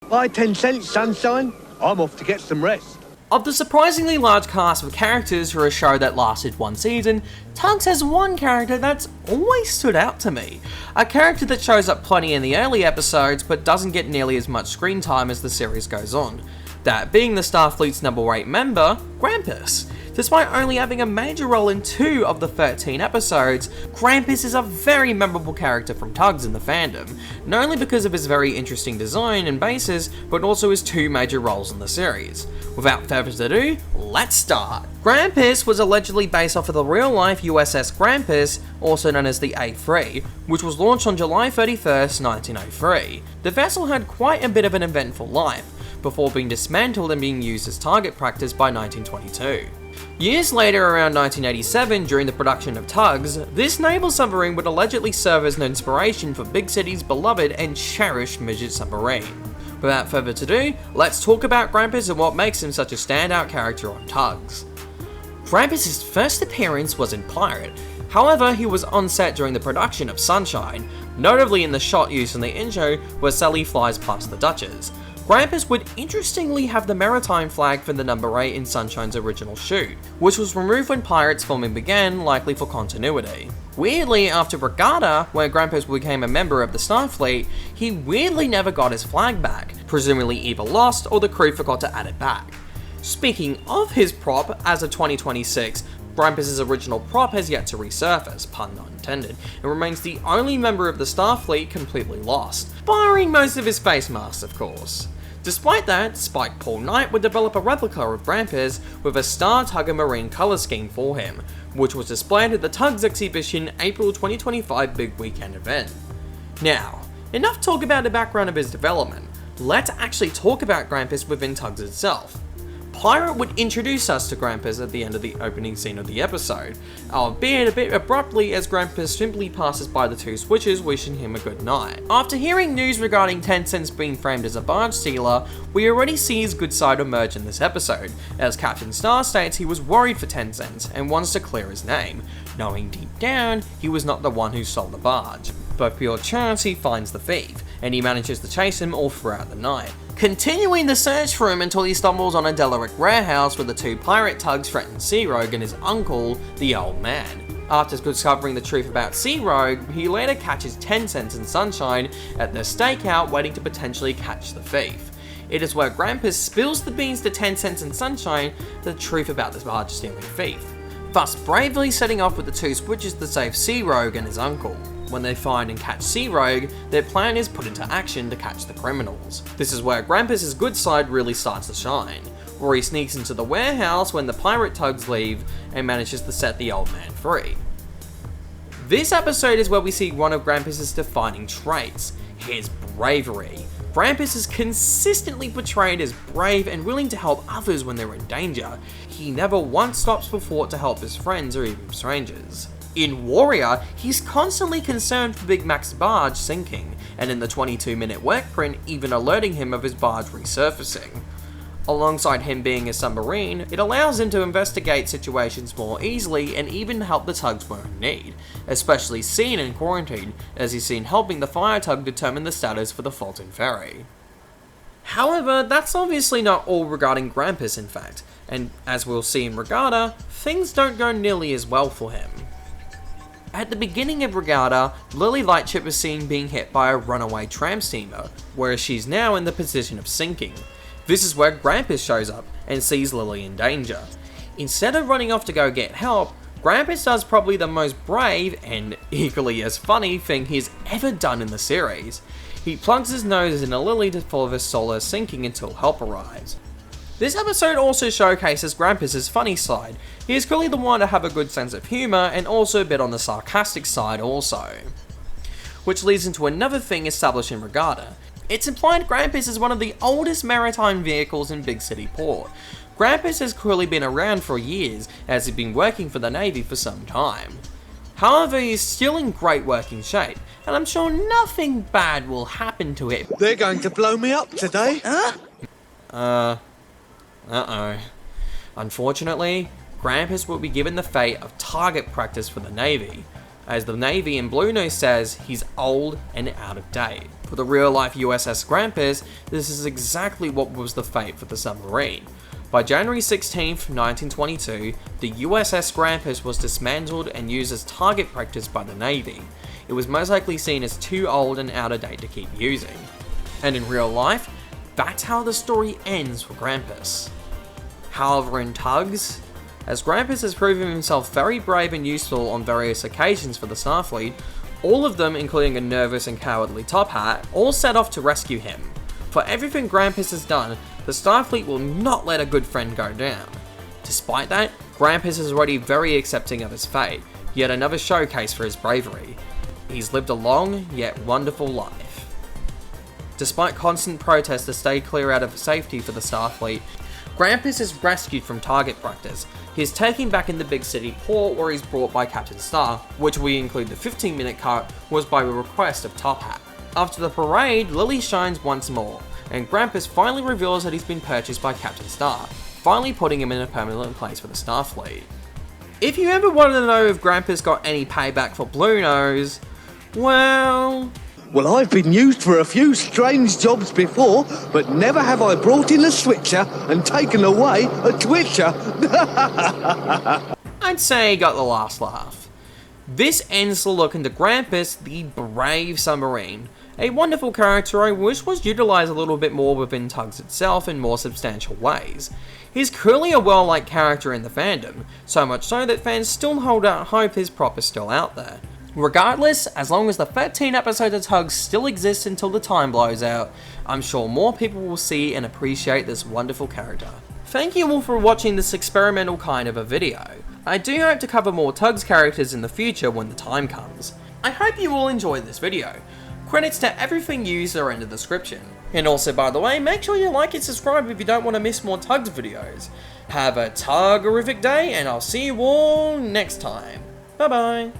Buy 10 cents, sunshine. I'm off to get some rest. Of the surprisingly large cast of characters for a show that lasted one season, TUGS has one character that's always stood out to me. A character that shows up plenty in the early episodes but doesn't get nearly as much screen time as the series goes on. That being the Starfleet's number 8 member, Grampus. Despite only having a major role in 2 of the 13 episodes, Grampus is a very memorable character from TUGS in the fandom, not only because of his very interesting design and bases, but also his 2 major roles in the series. Without further ado, let's start! Grampus was allegedly based off of the real-life USS Grampus, also known as the A3, which was launched on July 31st, 1903. The vessel had quite a bit of an eventful life, before being dismantled and being used as target practice by 1922. Years later, around 1987, during the production of TUGS, this naval submarine would allegedly serve as an inspiration for Big City's beloved and cherished midget submarine. Without further ado, let's talk about Grampus and what makes him such a standout character on TUGS. Grampus' first appearance was in Pirate, however he was on set during the production of Sunshine, notably in the shot used in the intro where Sally flies past the Duchess. Grampus would interestingly have the maritime flag for the number 8 in Sunshine's original shoot, which was removed when Pirates filming began, likely for continuity. Weirdly, after Regatta, where Grampus became a member of the Starfleet, he weirdly never got his flag back, presumably either lost or the crew forgot to add it back. Speaking of his prop, as of 2026, Grampus' original prop has yet to resurface, pun not intended, and remains the only member of the Starfleet completely lost, barring most of his face masks of course. Despite that, Spike Paul Knight would develop a replica of Grampus with a star Tugger Marine colour scheme for him, which was displayed at the TUGS exhibition April 2025 Big Weekend event. Now, enough talk about the background of his development, let's actually talk about Grampus within TUGS itself. Pirate would introduce us to Grampus at the end of the opening scene of the episode, albeit a bit abruptly as Grampus simply passes by the 2 switches wishing him a good night. After hearing news regarding 10 Cents being framed as a barge stealer, we already see his good side emerge in this episode, as Captain Star states he was worried for 10 Cents and wants to clear his name, knowing deep down he was not the one who stole the barge. By pure chance he finds the thief, and he manages to chase him all throughout the night, continuing the search for him until he stumbles on a derelict warehouse where the 2 pirate tugs threaten Sea Rogue and his uncle, the Old Man. After discovering the truth about Sea Rogue, he later catches 10 Cents and Sunshine at their stakeout waiting to potentially catch the thief. It is where Grampus spills the beans to 10 Cents and Sunshine the truth about this barge stealing thief, thus bravely setting off with the 2 switches to save Sea Rogue and his uncle. When they find and catch Sea Rogue, their plan is put into action to catch the criminals. This is where Grampus' good side really starts to shine, where he sneaks into the warehouse when the pirate tugs leave and manages to set the Old Man free. This episode is where we see one of Grampus' defining traits, his bravery. Grampus is consistently portrayed as brave and willing to help others when they're in danger. He never once stops before to help his friends or even strangers. In Warrior, he's constantly concerned for Big Mac's barge sinking, and in the 22-minute work print even alerting him of his barge resurfacing. Alongside him being a submarine, it allows him to investigate situations more easily and even help the tugs when in need, especially seen in Quarantine, as he's seen helping the fire tug determine the status for the Fulton Ferry. However, that's obviously not all regarding Grampus in fact, and as we'll see in Regatta, things don't go nearly as well for him. At the beginning of Regatta, Lily Lightship is seen being hit by a runaway tram steamer, whereas she's now in the position of sinking. This is where Grampus shows up and sees Lily in danger. Instead of running off to go get help, Grampus does probably the most brave and equally as funny thing he's ever done in the series. He plugs his nose into Lily to follow the solar sinking until help arrives. This episode also showcases Grampus' funny side. He is clearly the one to have a good sense of humour and also a bit on the sarcastic side also. Which leads into another thing established in Regatta. It's implied Grampus is one of the oldest maritime vehicles in Big City Port. Grampus has clearly been around for years as he's been working for the Navy for some time. However, he's still in great working shape, and I'm sure nothing bad will happen to it. They're going to blow me up today. Uh-oh. Unfortunately, Grampus will be given the fate of target practice for the Navy. As the Navy in Blue Nose says, he's old and out of date. For the real-life USS Grampus, this is exactly what was the fate for the submarine. By January 16th, 1922, the USS Grampus was dismantled and used as target practice by the Navy. It was most likely seen as too old and out of date to keep using. And in real life, that's how the story ends for Grampus. However, in TUGS, as Grampus has proven himself very brave and useful on various occasions for the Starfleet, all of them, including a nervous and cowardly Top Hat, all set off to rescue him. For everything Grampus has done, the Starfleet will not let a good friend go down. Despite that, Grampus is already very accepting of his fate, yet another showcase for his bravery. He's lived a long, yet wonderful life. Despite constant protests to stay clear out of safety for the Starfleet, Grampus is rescued from target practice. He is taken back in the big city port where he's brought by Captain Star, which we include the 15-minute cut was by request of Top Hat. After the parade, Lily shines once more, and Grampus finally reveals that he's been purchased by Captain Star, finally putting him in a permanent place for the Starfleet. If you ever wanted to know if Grampus got any payback for Blue Nose, well, I've been used for a few strange jobs before, but never have I brought in a switcher and taken away a twitcher. I'd say he got the last laugh. This ends the look into Grampus, the brave submarine. A wonderful character I wish was utilised a little bit more within TUGS itself in more substantial ways. He's clearly a well-liked character in the fandom, so much so that fans still hold out hope his prop is still out there. Regardless, as long as the 13 episodes of TUGS still exist until the time blows out, I'm sure more people will see and appreciate this wonderful character. Thank you all for watching this experimental kind of a video. I do hope to cover more TUGS characters in the future when the time comes. I hope you all enjoyed this video. Credits to everything used are in the description. And also, by the way, make sure you like and subscribe if you don't want to miss more TUGS videos. Have a TUG-erific day, and I'll see you all next time. Bye bye.